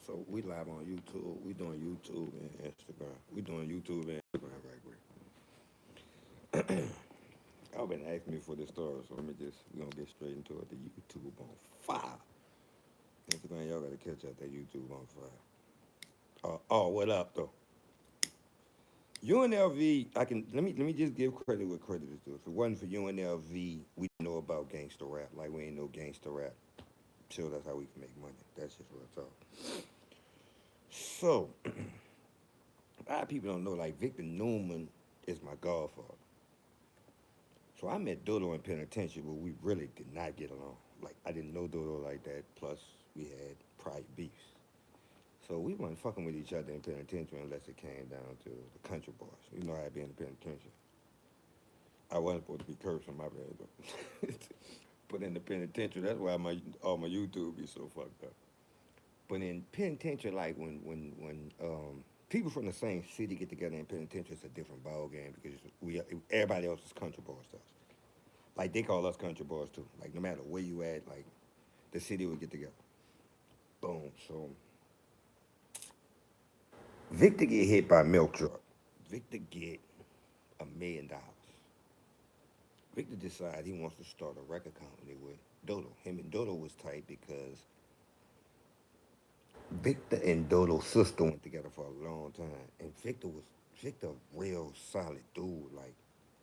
So we live on YouTube. We doing YouTube and Instagram. We doing YouTube and Instagram right quick. Y'all been asking me for this story, so we gonna get straight into it. The YouTube on fire. Instagram, y'all gotta catch up. That YouTube on fire. What up though? UNLV, let me just give credit where credit is due. If it wasn't for UNLV, we didn't know about gangster rap. Like we ain't know gangster rap. So that's how we can make money. That's just real talk. So a lot of people don't know. Like Victor Newman is my godfather. So I met Dodo in penitentiary, but we really did not get along. Like I didn't know Dodo like that. Plus we had prior beefs. So we weren't fucking with each other in penitentiary unless it came down to the country boys. You know how I be in the penitentiary. I wasn't supposed to be cursing, my bad though. But in the penitentiary, that's why all my YouTube be so fucked up. But in penitentiary, like when people from the same city get together in penitentiary, it's a different ball game because everybody else is country boys to us. Like they call us country boys too. Like no matter where you at, like the city would get together. Boom. So Victor get hit by a milk truck. Victor get $1 million. Victor decide he wants to start a record company with Dodo. Him and Dodo was tight because Victor and Dodo's sister went together for a long time, and Victor a real solid dude. Like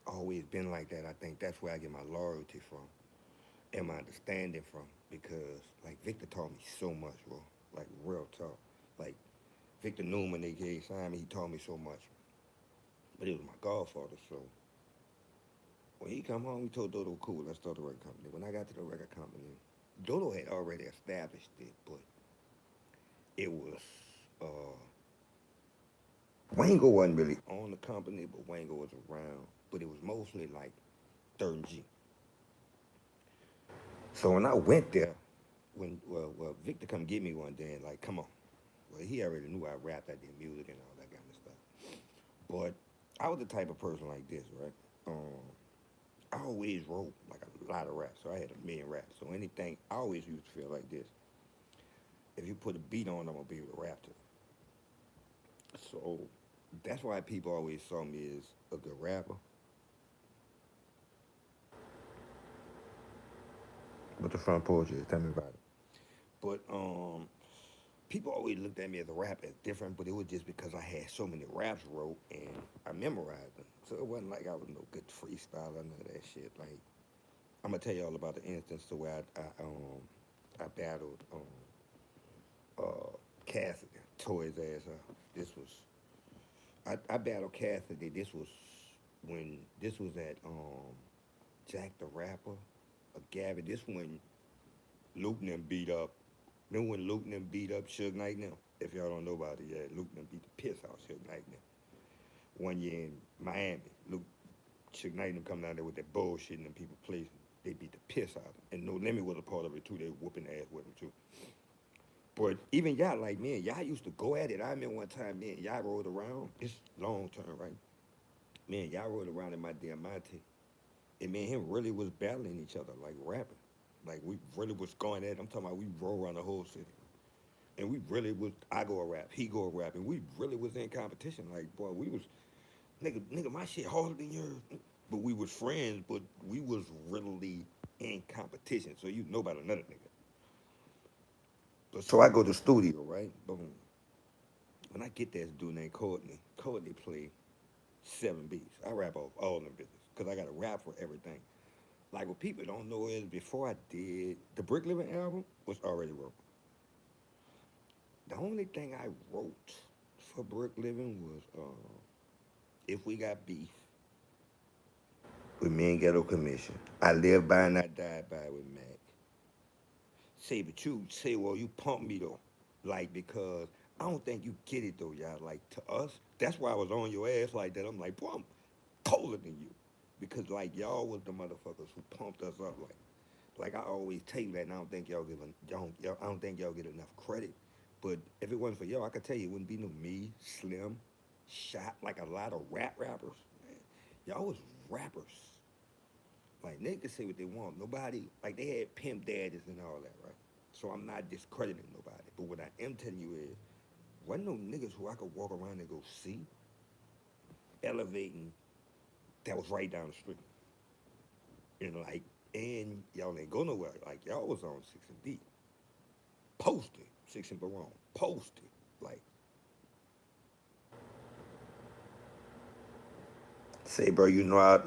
always been like that. I think that's where I get my loyalty from and my understanding from because like Victor taught me so much, bro. Like real talk. Like Victor Newman, aka Simon, he taught me so much. But he was my godfather, so when he come home, he told Dodo, cool, let's start a record company. When I got to the record company, Dodo had already established it, but it was uh Wango wasn't really on the company, but Wango was around. But it was mostly like Third and G. So when I went there, Victor come get me one day and like, come on. Well, he already knew I rapped, I did music and all that kind of stuff. But I was the type of person like this, right? I always wrote like a lot of raps, so I had 1 million raps. So anything, I always used to feel like this. If you put a beat on, I'm gonna be able to rap to it. So that's why people always saw me as a good rapper. What the front porch is, tell me about it. But people always looked at me as a rapper as different, but it was just because I had so many raps wrote and I memorized them. So it wasn't like I was no good freestyler, none of that shit. Like I'm gonna tell you all about the instance to where I battled Cassidy, tore his ass up. I battled Cassidy. This was at Jack the Rapper, Gabby. This when Luke and them beat up. Remember when Luke and them beat up Suge Knight now? If y'all don't know about it, yeah, Luke and them beat the piss out of Suge Knight now. One year in Miami, Luke, Suge Knight and them come down there with that bullshit and them people plays. They beat the piss out of him. And No Limit was a part of it too. They whooping ass with him too. But even y'all like me and y'all used to go at it. I remember one time me and y'all rode around. It's long term, right? Me and y'all rode around in my Diamante. And me and him really was battling each other, like rapping. Like we really was going at it. I'm talking about we rode around the whole city. And we really was, I go a rap, he go a rap, and we really was in competition. Like, boy, we was, nigga, my shit harder than yours. But we was friends, but we was really in competition. So you know about another nigga. So I go to the studio, right? Boom. When I get there, this dude named Courtney. Courtney play 7 beats. I rap off all them bitches because I got a rap for everything. Like what people don't know is before I did the Brick Living album was already wrote. The only thing I wrote for Brick Living was If We Got Beef with Me and Ghetto Commission. I Live By and I Died By with Mac. Say, but you say, well, you pump me though. Like, because I don't think you get it though, y'all. Like, to us, that's why I was on your ass like that. I'm like, boy, I'm colder than you. Because, like, y'all was the motherfuckers who pumped us up. Like I always tell you that, and I don't think I don't think y'all get enough credit. But if it wasn't for y'all, I could tell you it wouldn't be no me, Slim, Shot, like a lot of rappers. Man. Y'all was rappers. Like niggas say what they want. Nobody like they had pimp daddies and all that, right? So I'm not discrediting nobody. But what I am telling you is, wasn't no niggas who I could walk around and go see elevating that was right down the street. And like, and y'all ain't go nowhere. Like y'all was on Six and B, posted Six and Barone, posted. Like, say, bro, you know I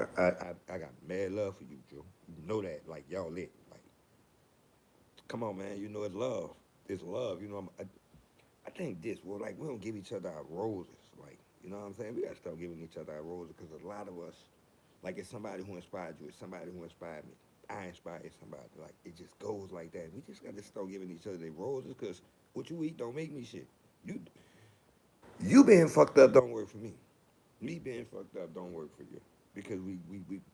got mad love for you, Joe. You know that. Like y'all lit. Like, come on, man. You know it's love. It's love. You know, I think this. Well, like we don't give each other our roses. Like, you know what I'm saying? We gotta start giving each other our roses because a lot of us, like, it's somebody who inspired you. It's somebody who inspired me. I inspired somebody. Like, it just goes like that. We just gotta start giving each other their roses because what you eat don't make me shit. You you being fucked up don't work for me. Me being fucked up don't work for you because we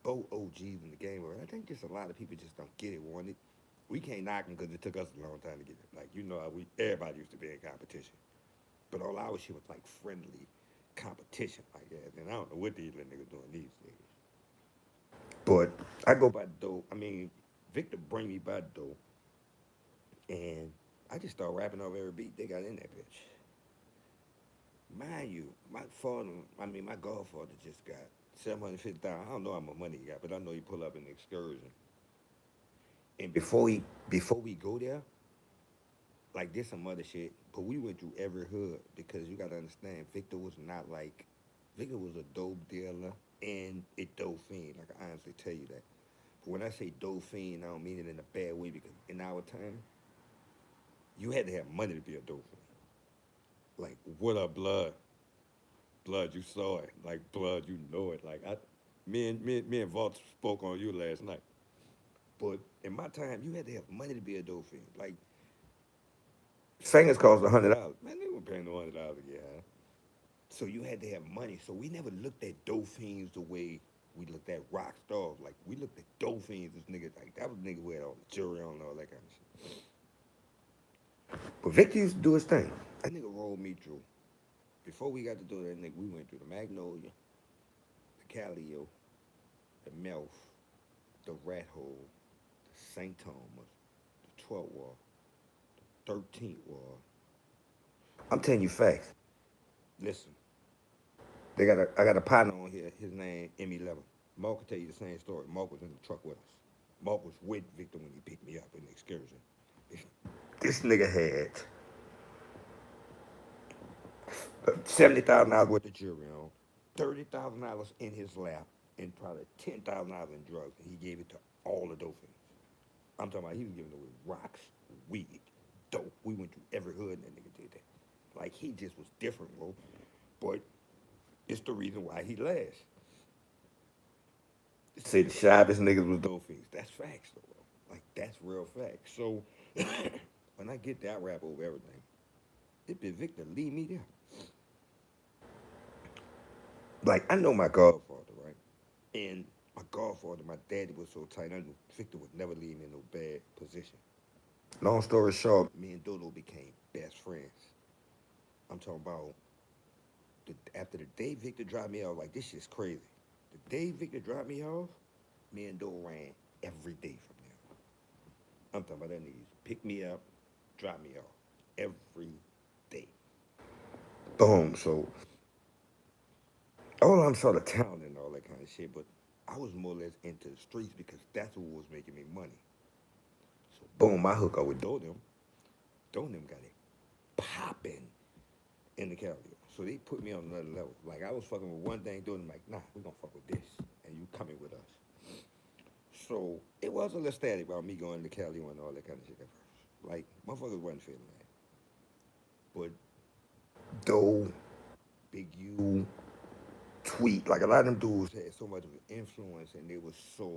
both OGs in the game. And I think just a lot of people just don't get it. Want it. We can't knock them because it took us a long time to get it. Like, you know how everybody used to be in competition. But all our shit was like friendly competition like that. And I don't know what these little niggas doing these days. But I go by dope. I mean, Victor bring me by dope, and I just start rapping off every beat they got in that bitch. Mind you, my father, I mean, my godfather just got 750,000. I don't know how much money he got, but I know he pull up an excursion. And before we go there, like this some other shit, but we went through every hood because you gotta understand, Victor was not like, Victor was a dope dealer and a dope fiend. Like I honestly tell you that. But when I say dope fiend, I don't mean it in a bad way because in our time, you had to have money to be a dope fiend. Like, what up, blood? Blood, you saw it. Like, blood, you know it. Like, me and Vault spoke on you last night. But in my time, you had to have money to be a dope fiend. Like, fingers cost $100. Man, they weren't paying no $100 to get high. So you had to have money. So we never looked at dope fiends the way we looked at rock stars. Like, we looked at dope fiends as niggas. Like, that was a nigga who had all the jury on and all that kind of shit. But Victor used to do his thing. That nigga rolled me through. Before we got to do that, nigga, we went through the Magnolia, the Calio, the Melf, the Rat Hole, the St. Thomas, the 12th Wall, 13th Wall. I'm telling you facts. Listen, I got a partner on here. His name M11. Mark will tell you the same story. Mark was in the truck with us. Mark was with Victor when he picked me up in the excursion. This nigga had $70,000 worth of jewelry on, $30,000 in his lap, and probably $10,000 in drugs. And he gave it to all the dope fiends. I'm talking about he was giving away rocks, weed, dope. We went through every hood and that nigga did that. Like he just was different, bro. But it's the reason why he lasts. Say the shyest niggas was dope fiends. That's facts, though, bro. Like that's real facts. So when I get that rap over everything, it be Victor leave me there. Like I know my godfather, right? And my godfather, my daddy was so tight. I knew Victor would never leave me in no bad position. Long story short, me and Dodo became best friends. I'm talking about after the day Victor dropped me off, like this shit's crazy. The day Victor dropped me off, me and Dodo ran every day from there. I'm talking about that nigga pick me up, drop me off every day. Boom. So all I'm sort of town and all that kind of shit, but I was more or less into the streets because that's what was making me money. So boom, I hook up with Dodo. Dodo got it popping in the Cali. So they put me on another level. Like I was fucking with one thing, doing them like, nah, we gonna fuck with this, and you coming with us. So it was a little static about me going to Cali and all that kind of shit at first. Like motherfuckers wasn't feeling that. But Doe, Big U, Tweet, like a lot of them dudes had so much of an influence, and they was so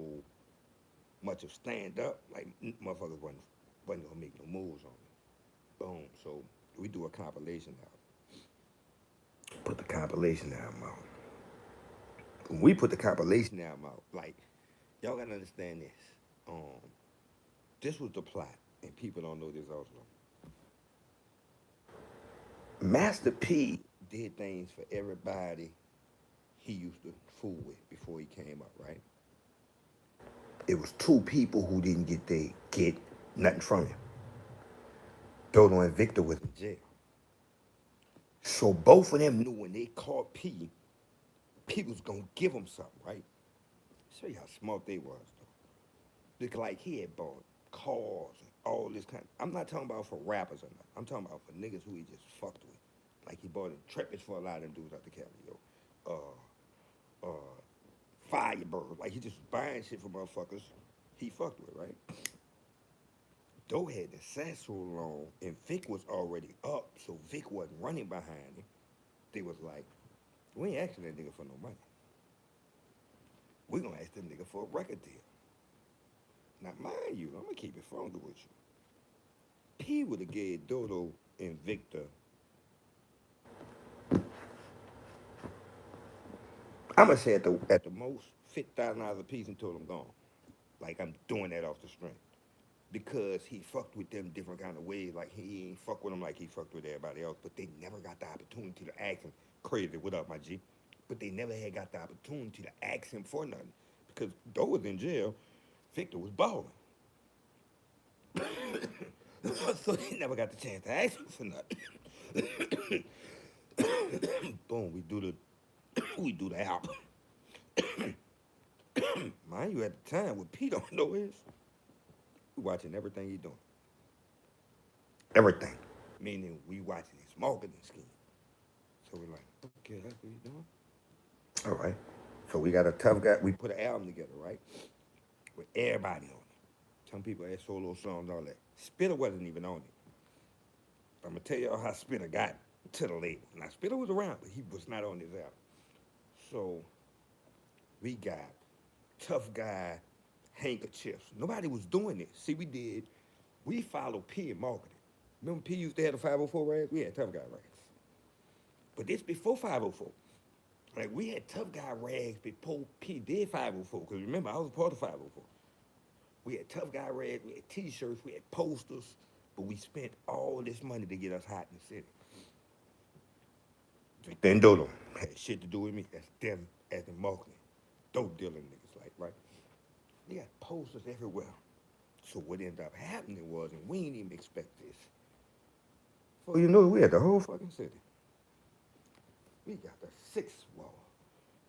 much of stand up. Like motherfuckers wasn't gonna make no moves on me. Boom. So we do a compilation album. Put the compilation album out. When we put the compilation album out, like y'all gotta understand this. Um, this was the plot, and people don't know this also. Master P did things for everybody he used to fool with before he came up, right? It was two people who didn't get nothing from him. Dodo and Victor was in jail. So both of them knew when they caught P, P was gonna give them something, right? Show you how smart they was, though. Look like he had bought cars and all this kind. I'm not talking about for rappers or nothing. I'm talking about for niggas who he just fucked with. Like he bought Intrepid for a lot of them dudes out the Cali, yo. Uh, Firebird. Like he just buying shit for motherfuckers he fucked with, right? Doe had the sat so long and Vic was already up, so Vic wasn't running behind him. They was like, we ain't asking that nigga for no money. We gonna ask that nigga for a record deal. Now, mind you, I'm gonna keep it funky with you. P would have gave Dodo and Victor, I'm gonna say at the most $50,000 a piece until I'm gone. Like I'm doing that off the string. Because he fucked with them different kind of ways. Like he ain't fuck with them like he fucked with everybody else. But they never got the opportunity to ask him. Crazy, what up, my G? But they never had got the opportunity to ask him for nothing. Because Doe was in jail, Victor was balling. So they never got the chance to ask him for nothing. Boom, we do the album. Mind you, at the time, what Pete don't know is we watching everything he doing. Everything. Meaning we watching his marketing scheme. So we're like, okay, that's what he's doing. All right. So we got a tough guy. We put an album together, right? With everybody on it. Some people had solo songs, all that. Spitter wasn't even on it. I'm gonna tell y'all how Spitter got to the label. Now Spitter was around, but he was not on this album. So we got tough guy handkerchiefs. Nobody was doing it. See, we followed P in marketing. Remember P used to have the 504 rags? We had tough guy rags. But this before 504. Like we had tough guy rags before P did 504. Because remember, I was part of 504. We had tough guy rags, we had t-shirts, we had posters, but we spent all this money to get us hot in the city. Then Dodo had shit to do with me. That's them as the marketing. Dope dealing niggas, like, right? They got posters everywhere. So what ended up happening was, and we didn't even expect this. So you know, we had the whole fucking city. We got the sixth wall,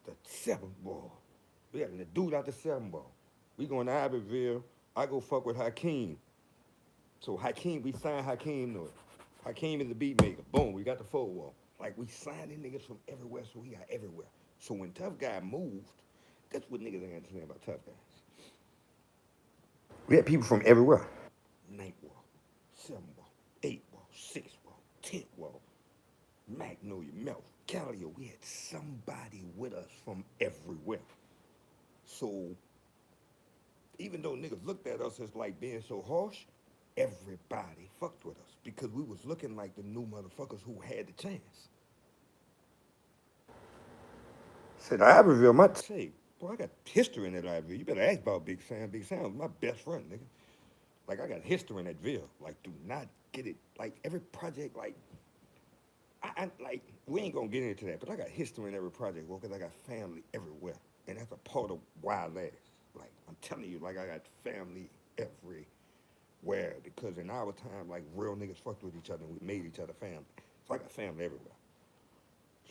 the seventh wall. We had the dude out the seventh wall. We going to Iberville. I go fuck with Hakeem. So Hakeem, we signed Hakeem to it. Hakeem is the beat maker. Boom, we got the four wall. Like we signed in niggas from everywhere, so we got everywhere. So when Tough Guy moved, that's what niggas ain't understand about Tough Guys. We had people from everywhere. Ninth wall, seven wall, eight wall, six wall, 10th wall, Magnolia, Melt, Callio. We had somebody with us from everywhere. So even though niggas looked at us as like being so harsh, everybody fucked with us because we was looking like the new motherfuckers who had the chance. Said Iberville, my say, boy, I got history in that Iberville. You better ask about Big Sam. Big Sam was my best friend, nigga. Like I got history in that Ville. Like, do not get it. Like every project, like I like we ain't gonna get into that, but I got history in every project, well, because I got family everywhere, and that's a part of why I last. Like I'm telling you, like I got family everywhere because in our time, like real niggas fucked with each other and we made each other family. So I got family everywhere.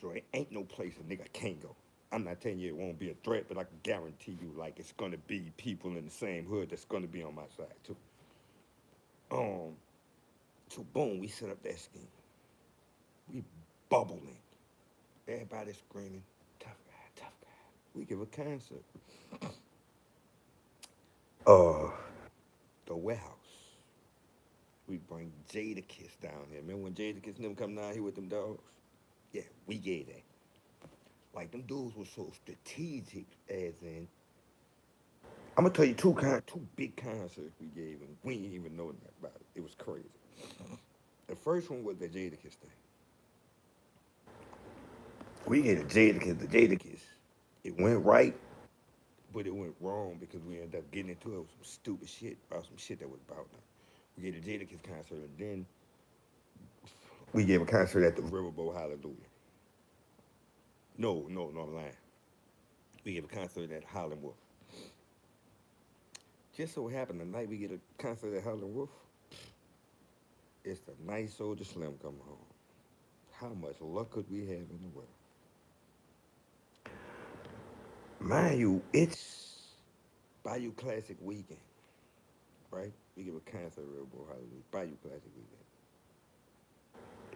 So it ain't no place a nigga can't go. I'm not telling you it won't be a threat, but I can guarantee you, like it's gonna be people in the same hood that's gonna be on my side too. Um, so boom, we set up that scheme. We bubbling. Everybody screaming, tough guy, tough guy. We give a concert. Uh, the warehouse. We bring Jadakiss down here. Remember when Jadakiss and them come down here with them dogs? Yeah, we gave that. Like them dudes were so strategic, as in. I'm gonna tell you two big concerts we gave, and we didn't even know nothing about it. It was crazy. The first one was the Jadakiss thing. We gave the Jadakiss. It went right, but it went wrong because we ended up getting into it with some stupid shit about some shit that was about nothing. We gave the Jadakiss concert, and then we gave a concert at the Riverboat Hallelujah. No, I'm lying. We gave a concert at Holland Wolf. Just so happened the night we get a concert at Holland Wolf, It's the night soldier Slim coming home. How much luck could we have in the world? Mind you, it's Bayou Classic weekend, right? We give a concert real boy holiday. Bayou Classic weekend.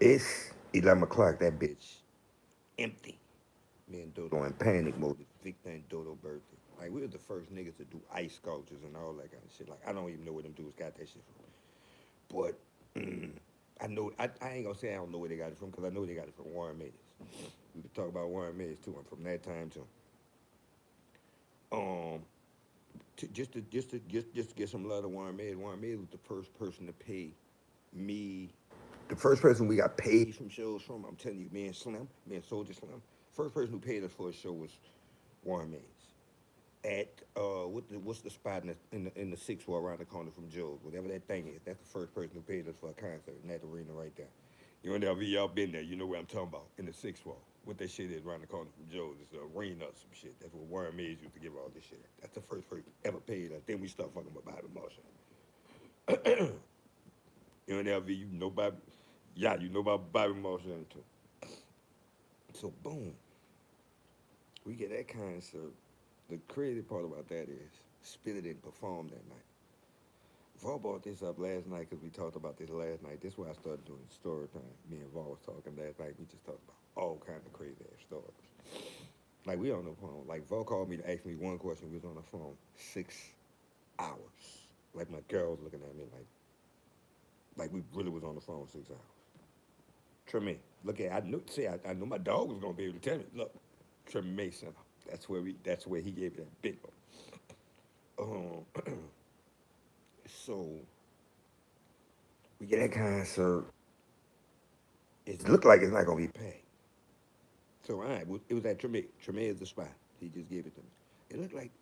It's 11 o'clock, that bitch empty. Me and Dodo in panic mode. It's Victor and Dodo birthday. Like, we were the first niggas to do ice sculptures and all that kind of shit. Like, I don't even know where them dudes got that shit from. But I know, I ain't gonna say I don't know where they got it from, because I know they got it from Warren Meadows. We could talk about Warren Meadows too. I'm from that time too. Um, just to get some love to Warren Meadows. Warren Meadows was the first person to pay me. The first person we got paid from shows from. I'm telling you, me and Soldier Slim. First person who paid us for a show was Warren Meadows. At what's the spot in the sixth floor around the corner from Joe's, whatever that thing is. That's the first person who paid us for a concert in that arena right there. You know, y'all been there. You know what I'm talking about in the sixth floor. What that shit is around the corner from Joe's. It's the arena or some shit. That's what Warren Mays used to give all this shit. That's the first person ever paid us. Then we start fucking with Bobby Marshall. UNLV, you know Bobby. Yeah, you know about Bobby Marshall too. So boom, we get that concert. The crazy part about that is Spitter didn't perform that night. Vol brought this up last night because we talked about this last night. This is why I started doing story time. Me and Vol was talking last night. We just talked about all kinds of crazy ass stories. Like, we on the phone. Like, Vol called me to ask me one question. We was on the phone 6 hours. Like, my girl was looking at me like we really was on the phone 6 hours. Treme, look at, I knew my dog was gonna be able to tell me. Look, Treme Center. That's where he gave me that big one. So we get that concert. It looked like it's not gonna be packed. So all right, it was at Treme. Treme is the spot. He just gave it to me. It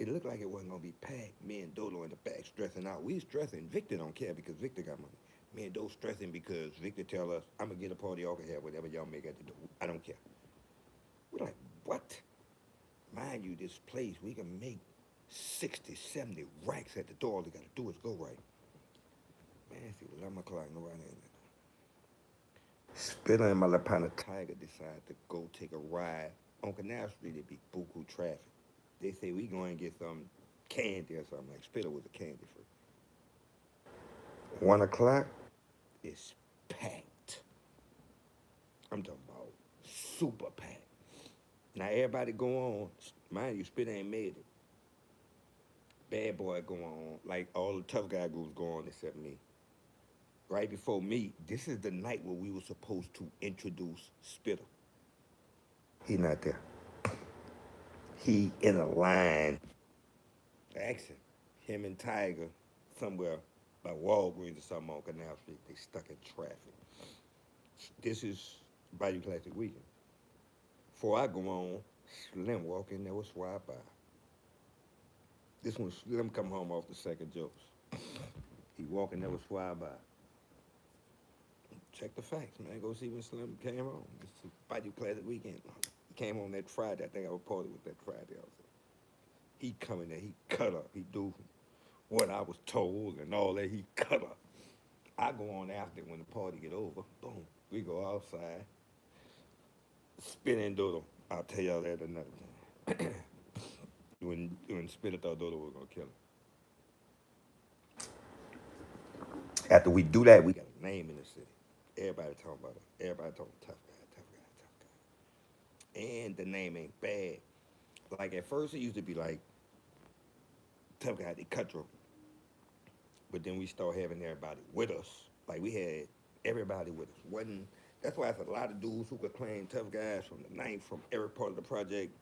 looked like it wasn't gonna be packed. Me and Dodo in the back stressing out. We stressing. Victor don't care because Victor got money. Me and Dodo stressing because Victor tell us, I'm gonna get a party y'all can have whatever y'all make at the door. I don't care. We're like, what? Mind you, this place, we can make 60, 70 racks at the door. All they gotta do is go right. Man, it's 11 o'clock, nobody in there. Spitter and my Lapana Tiger decided to go take a ride on Canal Street. It'd be buku traffic. They say we going to get some candy or something. Like, Spitter was a candy free. 1 o'clock, it's packed. I'm talking about super packed. Now everybody go on. Mind you, Spitter ain't made it. Bad Boy go on. Like, all the tough guy groups go on except me. Right before me, this is the night where we were supposed to introduce Spitter. He not there. He in a line. Action. Him and Tiger somewhere by Walgreens or something on Canal Street. They stuck in traffic. This is Bayou Classic weekend. Before I go on, Slim walk in there with Swab by. This one, Slim come home off the second jokes. He walking there with Swab by. Check the facts, man. Go see when Slim came home. It's Bayou Classic weekend. He came home that Friday. I think I reported with that Friday. He come in there. He cut up. He do what I was told and all that. He cut up. I go on after when the party get over. Boom. We go outside. Spin and Dodo. I'll tell y'all that another time. when Spinner thought Dodo was gonna kill him. After we do that, we got a name in the city. Everybody talking about it. Everybody talking tough guy, tough guy, tough guy. And the name ain't bad. Like, at first it used to be like tough guy, they cutthroat. But then we start having everybody with us. Like, we had everybody with us. That's why it's a lot of dudes who could claim tough guys from the ninth, from every part of the project,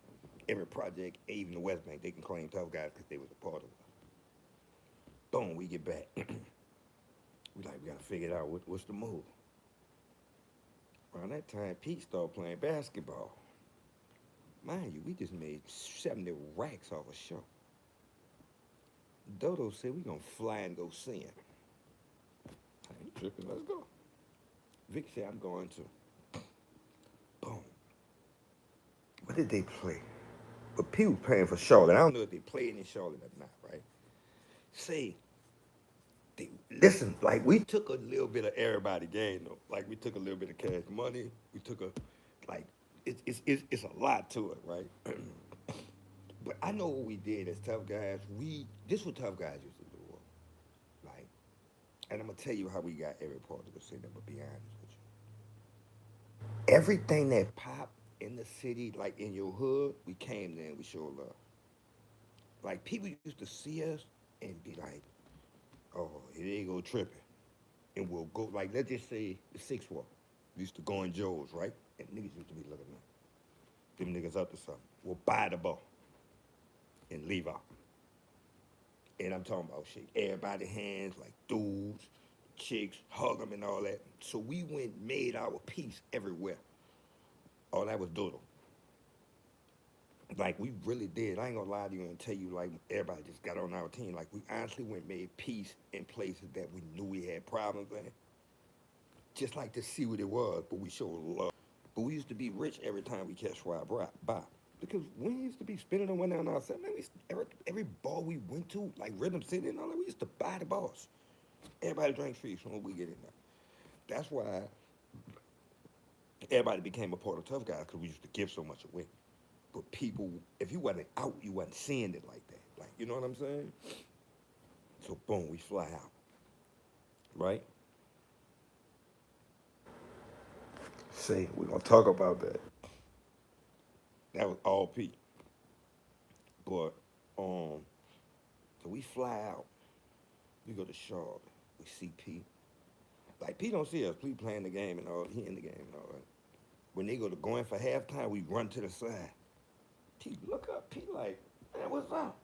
even the West Bank, they can claim tough guys because they was a part of it. Boom, we get back. We gotta figure it out. What's the move? Around that time, Pete started playing basketball. Mind you, we just made 70 racks off a show. Dodo said we gonna fly and go see him. I ain't tripping, let's go. Vic said I'm going to. Boom. What did they play? But Pete was playing for Charlotte. I don't know if they played in Charlotte or not, right? Say, Listen, like we took a little bit of everybody game though. Like we took a little bit of cash money. We took a, like, it's a lot to it, right? But I know what we did as tough guys. This what tough guys used to do. Like, and I'm gonna tell you how we got every part of the city. I'm gonna be honest with you. Everything that popped in the city, like in your hood, we came there and we showed love. Like people used to see us and be like, "Oh, here they go tripping," and we'll go like, let's just say the sixth wall. We used to go in Joe's, right? And niggas used to be looking at them niggas up to something. We'll buy the ball and leave out. And I'm talking about shake everybody hands like dudes, chicks, hug them and all that. So we went made our peace everywhere. Oh, that was doodle. Like we really did. I ain't gonna lie to you and tell you like everybody just got on our team. Like we honestly went made peace in places that we knew we had problems in. Just like to see what it was, but we showed love. But we used to be rich every time we catch Rob by. Because we used to be spending the one down outside. Man, every bar we went to, like Rhythm City and all that, we used to buy the bars. Everybody drank free so when we get in there. That's why everybody became a part of Tough Guys because we used to give so much away. But people, if you wasn't out, you wasn't seeing it like that. Like, you know what I'm saying? So boom, we fly out, right? See, we're gonna talk about that. That was all Pete. But so we fly out. We go to Charlotte. We see Pete. Like Pete don't see us. Pete playing the game and all. He in the game and all that. When they go to going for halftime, we run to the side. Pete look up. Pete like, man, what's up?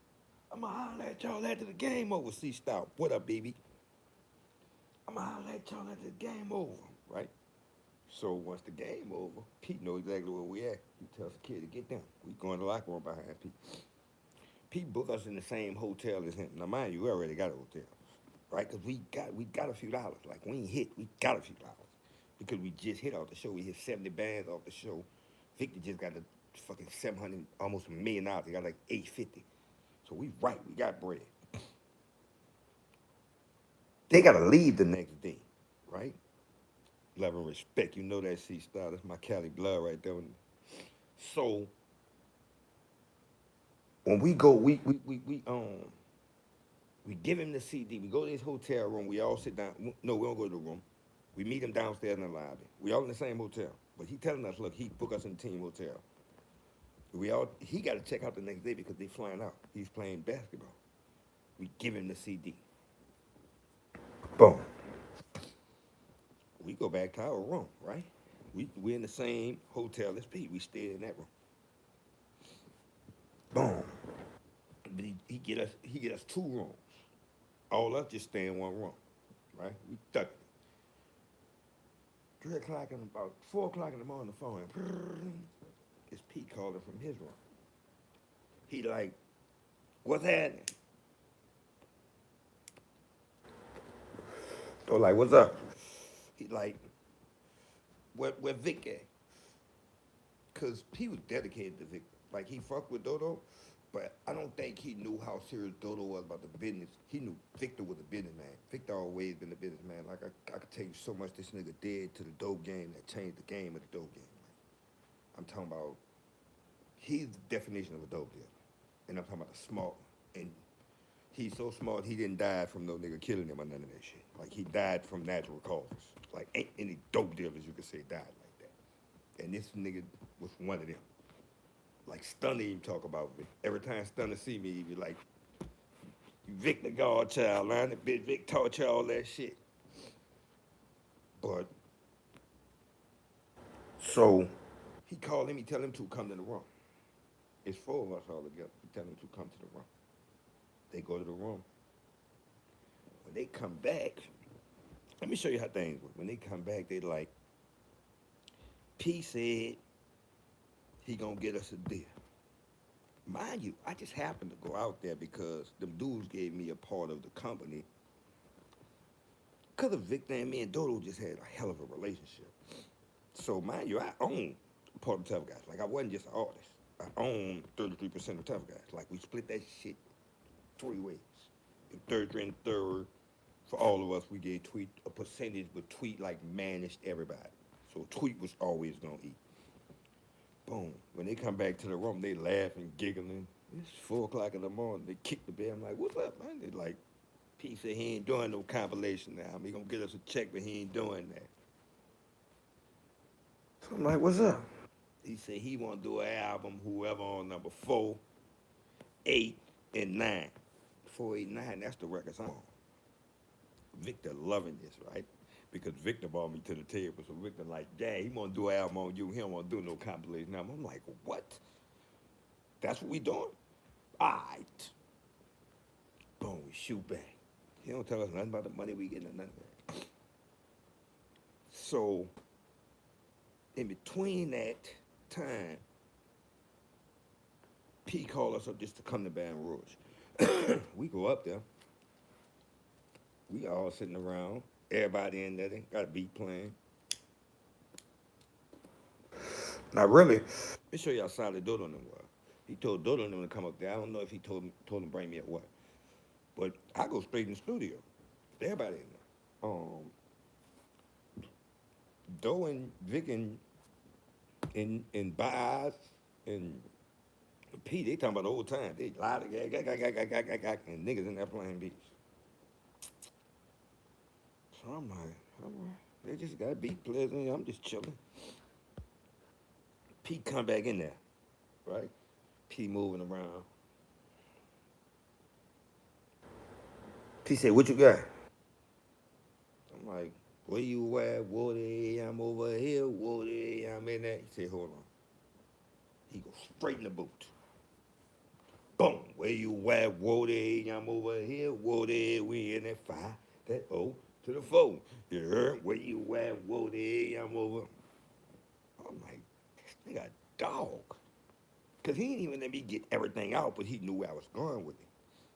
I'ma holler at y'all after the game over. See Stout. What up, baby? I'ma holler at y'all after the game over, right? So once the game over, Pete know exactly where we at. He tells the kid to get down. We go in the locker room behind Pete. Pete booked us in the same hotel as him. Now mind you, we already got a hotel, right? Cause we got a few dollars. Like we ain't hit, we got a few dollars. Because we just hit off the show. We hit 70 bands off the show. Victor just got the fucking 700, almost $1 million. He got like 850. So we right, we got bread. They gotta leave the next day, right? Love and respect. You know that C style. That's my Cali blood right there. So when we go, we give him the CD. We go to his hotel room. We all sit down. No, we don't go to the room. We meet him downstairs in the lobby. We all in the same hotel. But he telling us, look, he booked us in the team hotel. He got to check out the next day because they flying out. He's playing basketball. We give him the CD. Boom. We go back to our room, right? We in the same hotel as Pete. We stayed in that room. Boom. But he get us 2 rooms. All us just stay in one room, right? We stuck. 3 o'clock and about 4 o'clock in the morning, the phone. It's Pete calling from his room. He like, what's happening? So like, what's up? He like, where Vic at? Cause he was dedicated to Vic. Like he fucked with Dodo, but I don't think he knew how serious Dodo was about the business. He knew Victor was a businessman. Victor always been a businessman. Like I could tell you so much this nigga did to the dope game that changed the game of the dope game. Like, I'm talking about he's the definition of a dope dealer. And I'm talking about the smart one. And he's so smart he didn't die from no nigga killing him or none of that shit. Like he died from natural causes. Like ain't any dope dealers you could say died like that. And this nigga was one of them. Like Stunner even talk about me. Every time Stunner see me, he be like, Vic the Godchild, man. The bitch Vic taught you all that shit. But so he called him, he tell him to come to the room. It's 4 of us all together. He tell him to come to the room. They go to the room. When they come back, let me show you how things work. When they come back, they like, P said he gonna get us a deal. Mind you, I just happened to go out there because them dudes gave me a part of the company. Because of Victor and me and Dodo just had a hell of a relationship. So mind you, I own part of Tough Guys. Like I wasn't just an artist. I own 33% of Tough Guys. Like we split that shit 3 ways. In third and third, For all of us, we gave Tweet a percentage, but Tweet like managed everybody. So Tweet was always gonna eat. Boom. When they come back to the room, they laughing, giggling. It's 4 o'clock in the morning. They kick the bed. I'm like, what's up, man? They like, P said he ain't doing no compilation now. He gonna get us a check, but he ain't doing that. So I'm like, what's up? He said he want to do an album, whoever on number 4, 8, and 9. 4, 8, 9, that's the records I'm on. Victor loving this, right? Because Victor brought me to the table. So Victor like, yeah, he want to do an album on you. He don't want to do no compilation album. I'm like, what? That's what we doing? All right. Boom, we shoot back. He don't tell us nothing about the money we getting or nothing. So in between that time, P called us up just to come to Baton Rouge. We go up there. We all sitting around. Everybody in there. They got a beat playing. Now, really, let me show you how solid Dodo and them were. He told Dodo and them to come up there. I don't know if he told him to bring me at what. But I go straight in the studio. Everybody in there. Doe and Vic and Baz and P, they talking about the old time. They loud, and niggas in there playing beats. So I'm like, all right. They just got beat players in here. I'm just chilling. P come back in there, right? P moving around. P said, what you got? I'm like, where you at, Woody? I'm over here, Woody. I'm in there. He said, hold on. He goes straight in the boot. Boom. Where you at, Woody? I'm over here, Woody. We in that 5, that O to the 4. You heard? Where you at, Woody? I'm over. I'm like, this nigga a dog. Because he didn't even let me get everything out, but he knew where I was going with it.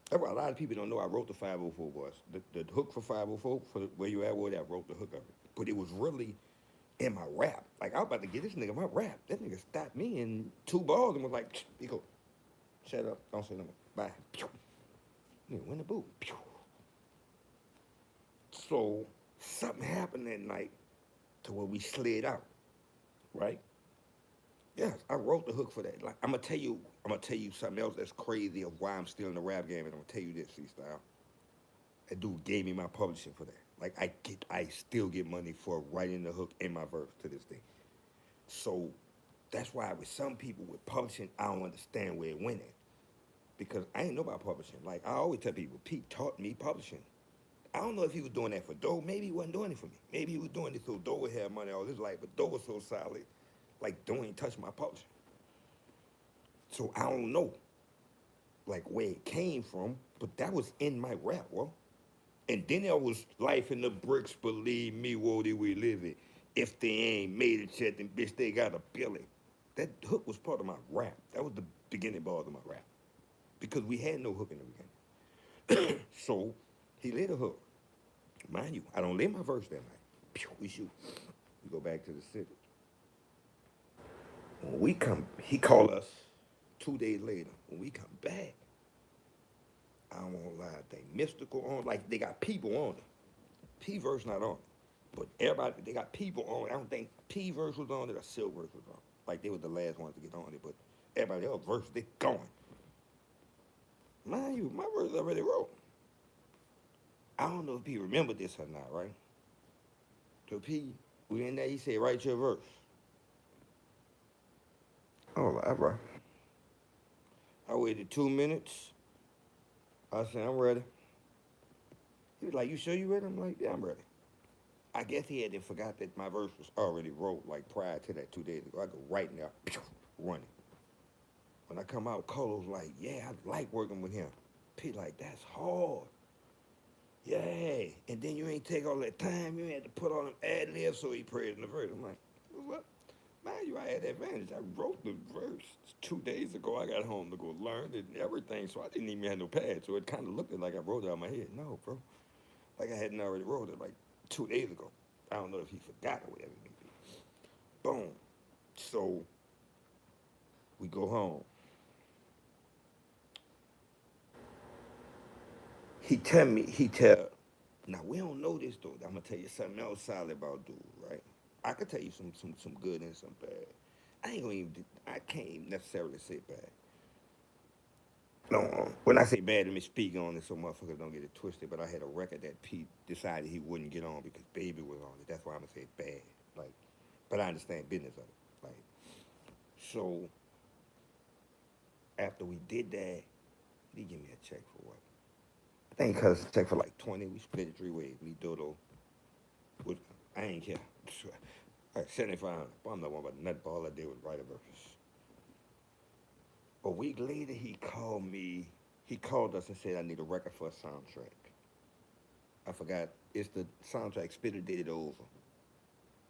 That's why a lot of people don't know I wrote the 504 bars. The hook for 504, for Where You At, Woody, I wrote the hook of it. But it was really in my rap. Like, I was about to get this nigga my rap. That nigga stopped me in 2 balls and was like, he go, shut up, don't say nothing. Bye. Nigga went in the booth. So something happened that night to where we slid out, right? Yes, I wrote the hook for that. Like, I'm gonna tell you something else that's crazy of why I'm still in the rap game, and I'm gonna tell you this, freestyle. That dude gave me my publishing for that. Like, I still get money for writing the hook in my verse to this day. So that's why with some people with publishing, I don't understand where it went at. Because I ain't know about publishing. Like, I always tell people, Pete taught me publishing. I don't know if he was doing that for Doe. Maybe he wasn't doing it for me. Maybe he was doing it so Doe would have money all his life, but Doe was so solid, like, Doe ain't touched my publishing. So I don't know, like, where it came from, but that was in my rap, bro. And then there was Life in the Bricks, believe me, Wody, we live it. If they ain't made it yet, then bitch, they gotta bill it. That hook was part of my rap. That was the beginning bars of my rap. Because we had no hook in the beginning. So he laid a hook. Mind you, I don't lay my verse that night. Pew, we shoot. We go back to the city. When we come, he called us 2 days later. When we come back, I don't want to lie, they mystical on, like they got people on it. P verse not on it. But everybody, they got people on it. I don't think P verse was on it or Silk verse was on it. Like they were the last ones to get on it, but everybody else verse, they going. Mind you, my verse already wrote. I don't know if P remembered this or not, right? So P, we in there, he said, write your verse. Oh, all right. I waited 2 minutes. I said, I'm ready. He was like, you sure you ready? I'm like, yeah, I'm ready. I guess he had forgot that my verse was already wrote, like prior to that 2 days ago. I go right now, running. When I come out, Colo's like, yeah, I like working with him. P like, that's hard. Yeah. And then you ain't take all that time. You ain't had to put all them ad-libs so he prayed in the verse. I'm like, what? Mind you, I had the advantage. I wrote the verse 2 days ago. I got home to go learn it and everything, so I didn't even have no pad. So it kind of looked like I wrote it out of my head. No, bro. Like I hadn't already wrote it like 2 days ago. I don't know if he forgot or whatever it may be. Boom. So we go home. He tell Now we don't know this though. I'm gonna tell you something else solid about dude, right? I could tell you some good and some bad. I ain't gonna even. I can't even necessarily say bad. No, when I say bad, let me speak on it so motherfuckers don't get it twisted. But I had a record that Pete decided he wouldn't get on because Baby was on it. That's why I'm gonna say bad. Like, but I understand business of it. Like, so after we did that, he give me a check for what? I think because check for like 20. We split it 3 ways. Me, Dodo, with, I ain't care. Like 75. I'm not one about nothing. But all I did was write a verse. A week later, he called me. He called us and said, I need a record for a soundtrack. I forgot. It's the soundtrack Spitter did it over.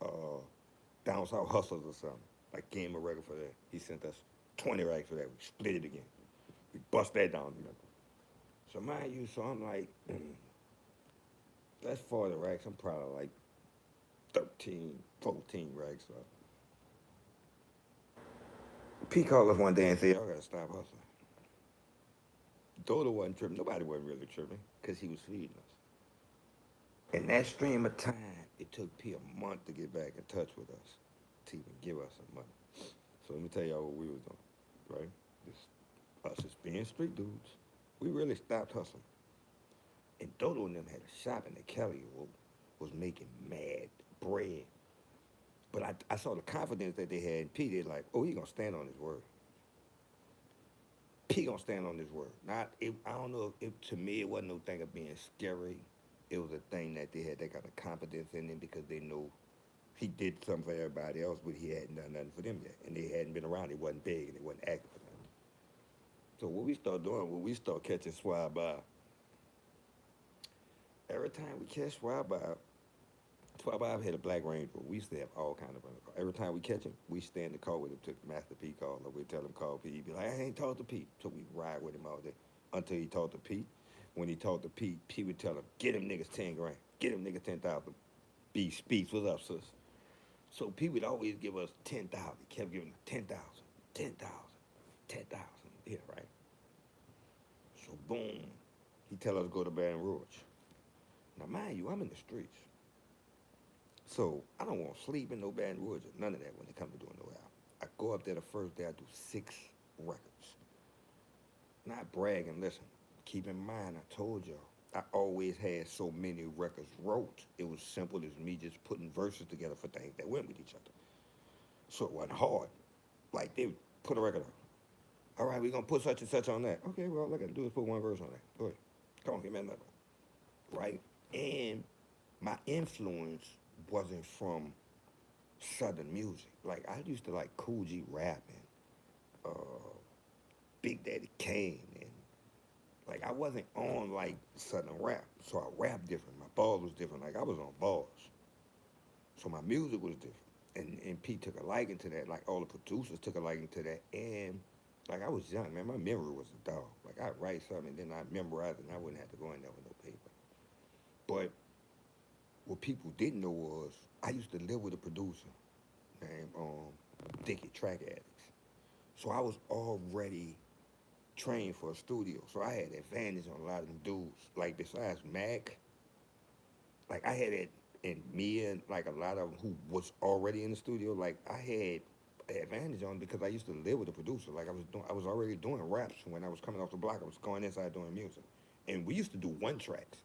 Uh, Down South Hustlers or something. Like gave him a record for that. He sent us 20 racks for that. We split it again. We bust that down. So mind you, so I'm like, that's 40 racks. I'm probably like 13, 14 racks. So P called us one day and said, I gotta stop hustling. Dodo wasn't tripping. Nobody wasn't really tripping because he was feeding us. In that stream of time, it took P a month to get back in touch with us to even give us some money. So let me tell y'all what we was doing, right? This, us as being street dudes, we really stopped hustling. And Dodo and them had a shop in the Kelly was making mad bread. But I saw the confidence that they had in P. They're like, oh, he gonna stand on his word. P gonna stand on his word. Not, I don't know if to me it wasn't no thing of being scary. It was a thing that they had that kind of confidence in him because they know he did something for everybody else, but he hadn't done nothing for them yet. And they hadn't been around. He wasn't big and he wasn't active for them. So what we start doing, when we start catching Swab by, every time we catch Swab by, Swab by had a black Range Rover. We used to have all kind of rental cars. Every time we catch him, we stay in the car with him to Master P call, or we tell him call Pete. He'd be like, I ain't talked to Pete. So we ride with him all day until he talked to Pete. When he talked to Pete, Pete would tell him, get him niggas 10 grand. Get him niggas 10,000. B speaks, what's up, sis? So Pete would always give us 10,000. He kept giving us 10,000, 10,000, 10,000. Yeah, right? So boom, he tell us to go to Baton Rouge. Now mind you, I'm in the streets. So I don't want to sleep in no Baton Rouge or none of that when it comes to doing no album. I go up there the first day, I do 6 records. Not bragging, listen, keep in mind, I told y'all, I always had so many records wrote. It was simple as me just putting verses together for things that went with each other. So it wasn't hard. Like they would put a record on. All right, we're gonna put such and such on that. Okay, well, all I gotta do is put one verse on that. Go ahead. Come on, give me another one. Right? And my influence wasn't from Southern music. Like I used to like Cool G rapping, uh, Big Daddy Kane, and like I wasn't on like Southern rap. So I rapped different. My bars was different. Like I was on bars. So my music was different. And Pete took a liking to that. Like all the producers took a liking to that. And like I was young, man. My memory was a dog. Like I'd write something and then I'd memorize it and I wouldn't have to go in there with no paper. But what people didn't know was I used to live with a producer named Dickie Track Addicts. So I was already trained for a studio. So I had advantage on a lot of them dudes. Like besides Mac, like I had it and me and like a lot of them who was already in the studio, like I had an advantage on because I used to live with a producer. Like I was already doing raps when I was coming off the block. I was going inside doing music. And we used to do 1 tracks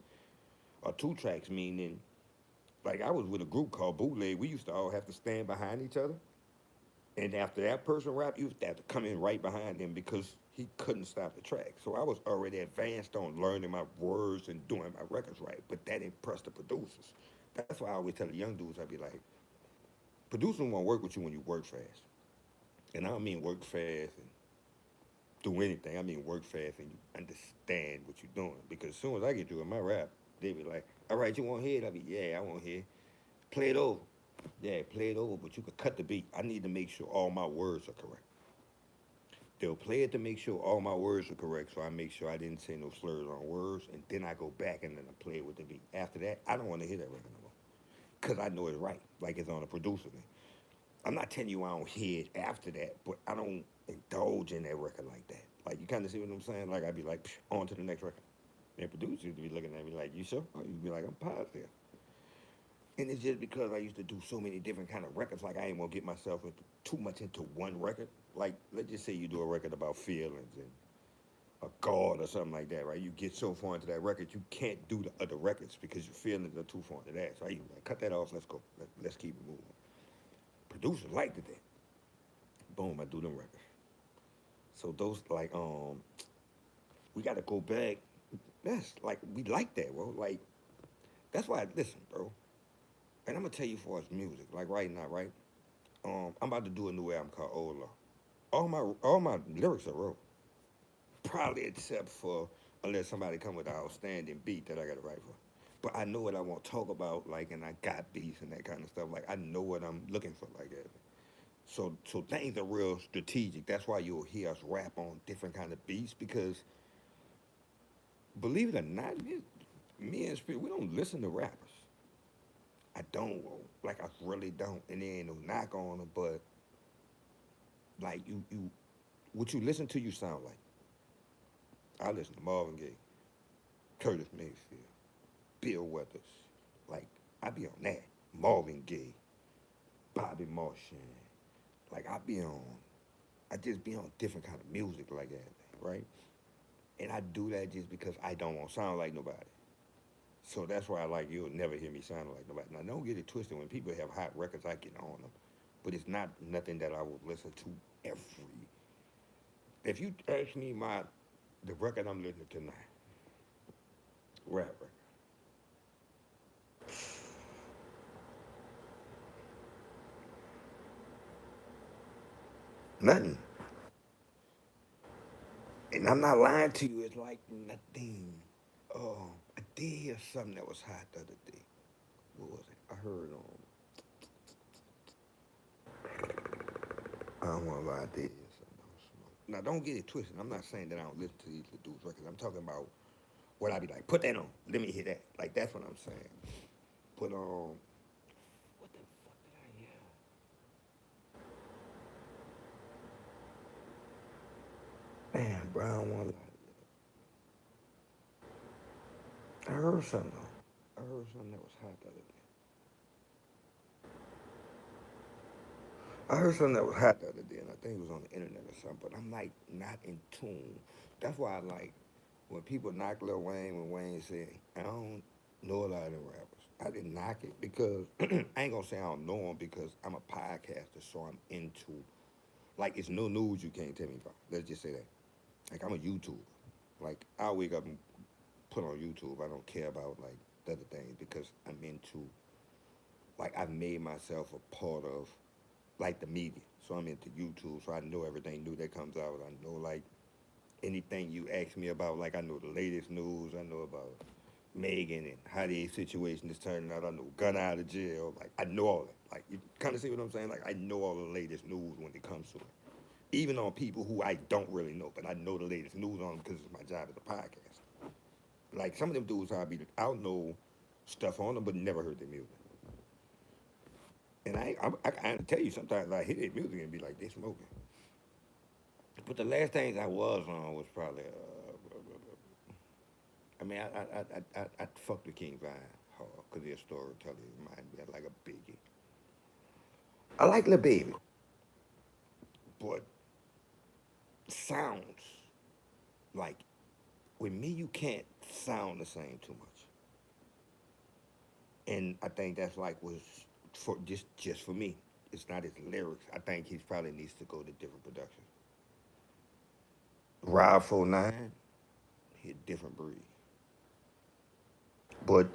or 2 tracks, meaning like I was with a group called Bootleg. We used to all have to stand behind each other. And after that person rap, you used to have to come in right behind him because he couldn't stop the track. So I was already advanced on learning my words and doing my records right. But that impressed the producers. That's why I always tell the young dudes, I'd be like, producers won't work with you when you work fast. And I don't mean work fast and do anything. I mean work fast and you understand what you're doing. Because as soon as I get through with my rap, they be like, all right, you want to hear it? I'll be, yeah, I want to hear it. Play it over. Yeah, play it over, but you could cut the beat. I need to make sure all my words are correct. They'll play it to make sure all my words are correct, so I make sure I didn't say no slurs on words, and then I go back and then I play it with the beat. After that, I don't want to hear that record no more, because I know it's right, like it's on a producer thing. I'm not telling you I don't hear it after that, but I don't indulge in that record like that. Like, you kind of see what I'm saying? Like, I'd be like, on to the next record. And producers used to be looking at me like, you sure? Or you'd be like, I'm positive. And it's just because I used to do so many different kind of records, like I ain't gonna get myself into, too much into one record. Like, let's just say you do a record about feelings and a god or something like that, right? You get so far into that record, you can't do the other records because your feelings are too far into that. So you like, cut that off, let's go. Let's keep it moving. Producers liked it then. Boom, I do them records. So those like we gotta go back. That's like we like that, bro. Like that's why I listen, bro. And I'm gonna tell you for us music, like right now, right? I'm about to do a new album called Ola. All my lyrics are wrote. Probably except for unless somebody come with an outstanding beat that I gotta write for. But I know what I want to talk about, like, and I got beats and that kind of stuff. Like I know what I'm looking for, like that. So things are real strategic. That's why you'll hear us rap on different kind of beats because believe it or not, me and Spirit, we don't listen to rappers. I don't, like I really don't, and there ain't no knock on them, but like what you listen to, you sound like. I listen to Marvin Gaye, Curtis Mayfield, Bill Withers, like I be on that. Marvin Gaye, Bobby Martian, like I just be on different kind of music like that, right? And I do that just because I don't want to sound like nobody. So that's why I like you'll never hear me sounding like nobody. Now don't get it twisted. When people have hot records, I get on them, but it's not nothing that I will listen to every. If you ask me the record I'm listening to tonight, rap record, nothing. And I'm not lying to you. It's like nothing. Oh, I did hear something that was hot the other day. What was it? I heard I don't want to lie. I did hear something that was smoke. Now don't get it twisted. I'm not saying that I don't listen to these dudes' records. I'm talking about what I be like. Put that on. Let me hear that. Like that's what I'm saying. Put on. What the fuck did I hear? Man, bro, I don't want to lie. I heard something though. I heard something that was hot the other day. I heard something that was hot the other day, and I think it was on the internet or something. But I'm like not in tune. That's why I like when people knock Lil Wayne when Wayne said, "I don't know a lot of them rappers." I didn't knock it because I ain't gonna say I don't know them because I'm a podcaster, so I'm into like it's no news you can't tell me about. Let's just say that. Like I'm a YouTuber. Like I'll wake up and put on YouTube. I don't care about like the other things because I'm into like I've made myself a part of like the media. So I'm into YouTube, so I know everything new that comes out. I know like anything you ask me about, like I know the latest news. I know about Megan and how the situation is turning out. I know Gunna out of jail. Like I know all that. Like you kind of see what I'm saying? Like I know all the latest news when it comes to it. Even on people who I don't really know, but I know the latest news on them because it's my job as a podcast. Like some of them dudes I'll know stuff on them, but never heard their music. And I tell you sometimes I hear their music and be like, they smoking. But the last things I was on was probably, I mean, I fucked with King Vine hard because their storytelling reminded me of like a biggie. I like Lil Baby, but sounds like with me you can't sound the same too much. And I think that's like was for just for me. It's not his lyrics. I think he probably needs to go to different production. Rob 49, he a different breed. But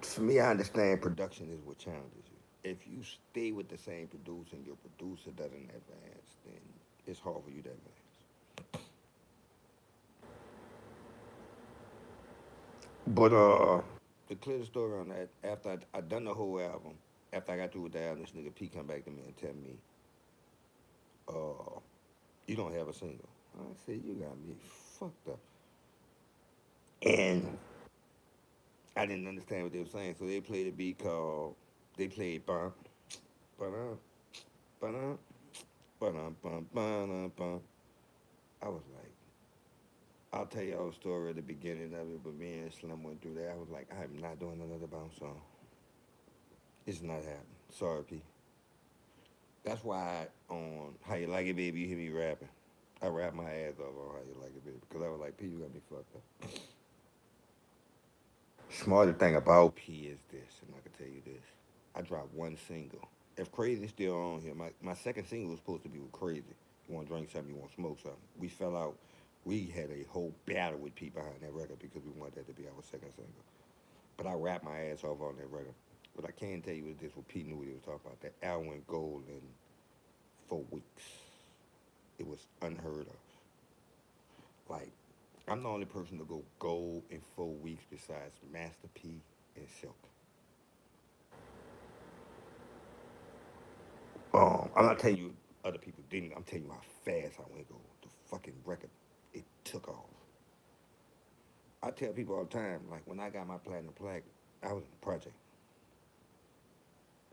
for me, I understand production is what challenges you. If you stay with the same producer and your producer doesn't advance, then it's hard for you to advance. But to clear the story on that, after I done the whole album, after I got through with the album, this nigga P come back to me and tell me, uh, you don't have a single. I said, you got me fucked up. And I didn't understand what they were saying, so they played a beat called, they played bum, ba-dum, ba-dum, ba-dum, bum, ba-dum, bum. I was like, I'll tell y'all a story at the beginning of it, but me and Slim went through that. I was like, I'm not doing another bounce song. It's not happening. Sorry, P. That's why on How You Like It, Baby, you hear me rapping. I rap my ass off on How You Like It, Baby, because I was like, P, you got me fucked up. Smarter thing about P is this, and I can tell you this. I dropped one single. If Crazy's still on here, my second single was supposed to be with Crazy. You want to drink something, you want to smoke something. We fell out. We had a whole battle with P behind that record because we wanted that to be our second single. But I rapped my ass off on that record. What I can tell you is this, what P knew what he was talking about. That album went gold in 4 weeks. It was unheard of. Like, I'm the only person to go gold in 4 weeks besides Master P and Silk. I'm not telling you other people didn't. I'm telling you how fast I went gold. The fucking record, it took off. I tell people all the time, like when I got my platinum plaque, I was in the project.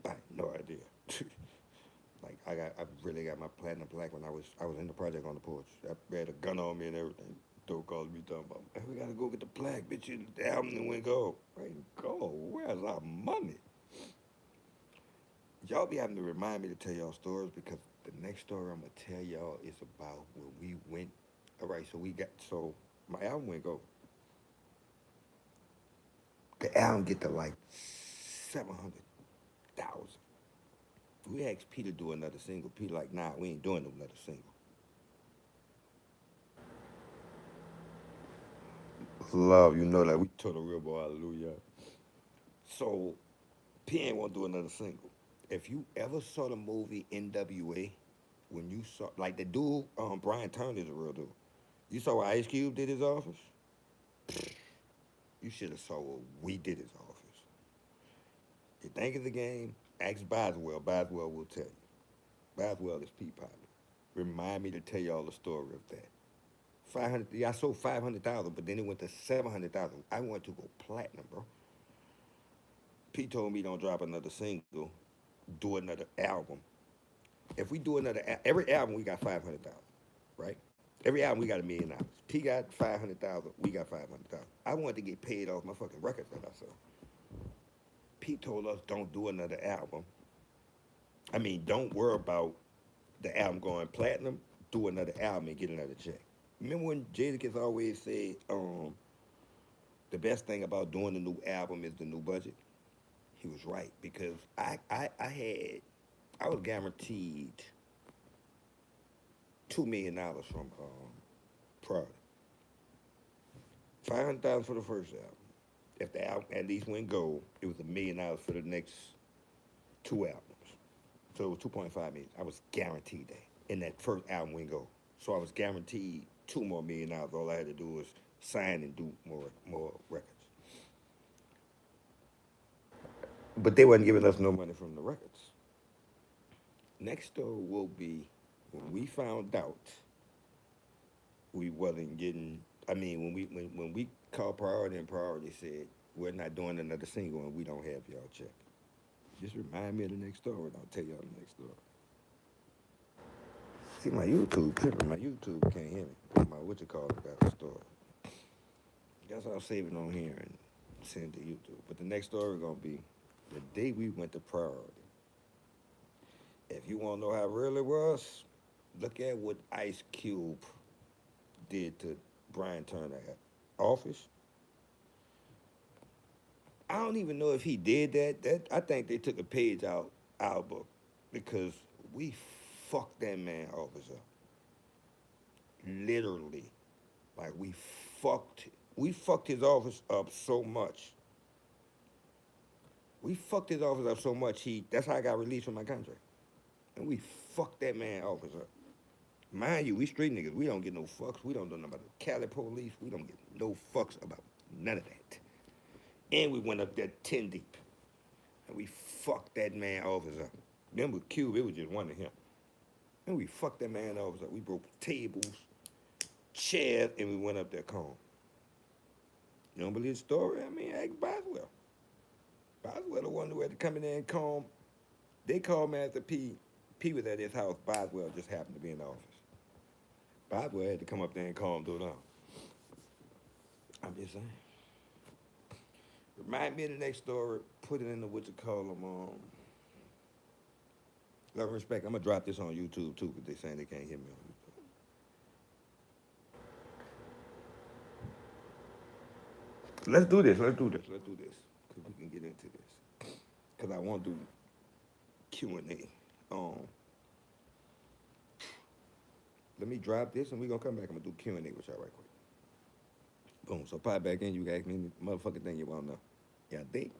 I had no idea. I really got my platinum plaque when I was in the project on the porch. I had a gun on me and everything. Don't call me talking about, hey, we gotta go get the plaque, bitch. The album done went gold. Wait, gold? Where's our money? Y'all be having to remind me to tell y'all stories because the next story I'm gonna tell y'all is about when we went. All right, so my album went gold. The album get to like 700,000. We asked Peter to do another single. Peter like, nah, we ain't doing another single. Love, you know that we told a real boy, hallelujah. So P ain't want to do another single. If you ever saw the movie NWA, when you saw like the dude, Brian Turner is a real dude. You saw what Ice Cube did his office. You should have saw what we did his office. You think of the game? Ask Boswell. Boswell will tell you. Boswell is P Pilot. Remind me to tell y'all the story of that. 500. Yeah, I sold 500,000, but then it went to 700,000. I wanted to go platinum, bro. P told me don't drop another single, do another album. If we do every album we got 500,000, right? Every album we got $1,000,000. P got 500,000. We got 500,000. I wanted to get paid off my fucking records that I sold. P told us don't do another album. I mean, don't worry about the album going platinum. Do another album and get another check. Remember when Jadakiss always said, the best thing about doing a new album is the new budget? He was right because I was guaranteed $2 million from Prada. 500,000 for the first album. If the album at least went gold, it was $1 million for the next two albums. So it was 2.5 million. I was guaranteed that. And that first album went gold. So I was guaranteed $2 more million. All I had to do was sign and do more records. But they wasn't giving us no money from the records. Next story will be when we found out we wasn't getting. I mean, when we called Priority and Priority said we're not doing another single and we don't have y'all check. Just remind me of the next story and I'll tell y'all the next story. See my YouTube tripping. My YouTube can't hear me. My what you call it got a story. Guess I'll save it on here and send it to YouTube. But the next story gonna be the day we went to Priority. If you want to know how real it was, look at what Ice Cube did to Brian Turner at Office. I don't even know if he did that. I think they took a page out our book because we fucked that man Office up. Literally, like we fucked his office up so much. We fucked his office up so much. That's how I got released from my contract. And we fucked that man office up. Mind you, we street niggas. We don't get no fucks. We don't know nothing about the Cali police. We don't get no fucks about none of that. And we went up there 10 deep. And we fucked that man office up. Remember Cube, it was just one of him. And we fucked that man office up. We broke tables, chairs, and we went up there calm. You don't believe the story? I mean, ask Boswell. Boswell the one who had to come in there and calm. They called Master P. P was at his house. Boswell just happened to be in the office. Boswell had to come up there and calm dude down. I'm just saying. Remind me of the next story. Put it in the what you call them. Love and respect. I'm gonna drop this on YouTube too, cause they saying they can't hear me on YouTube. Let's do this. Let's do this. Let's do this, cause we can get into this. Cause I want to do Q&A. Let me drop this and we gonna come back. I'm gonna do Q&A with y'all right quick. Boom. So pop back in. You can ask me any motherfucking thing you wanna know. Yeah, I think.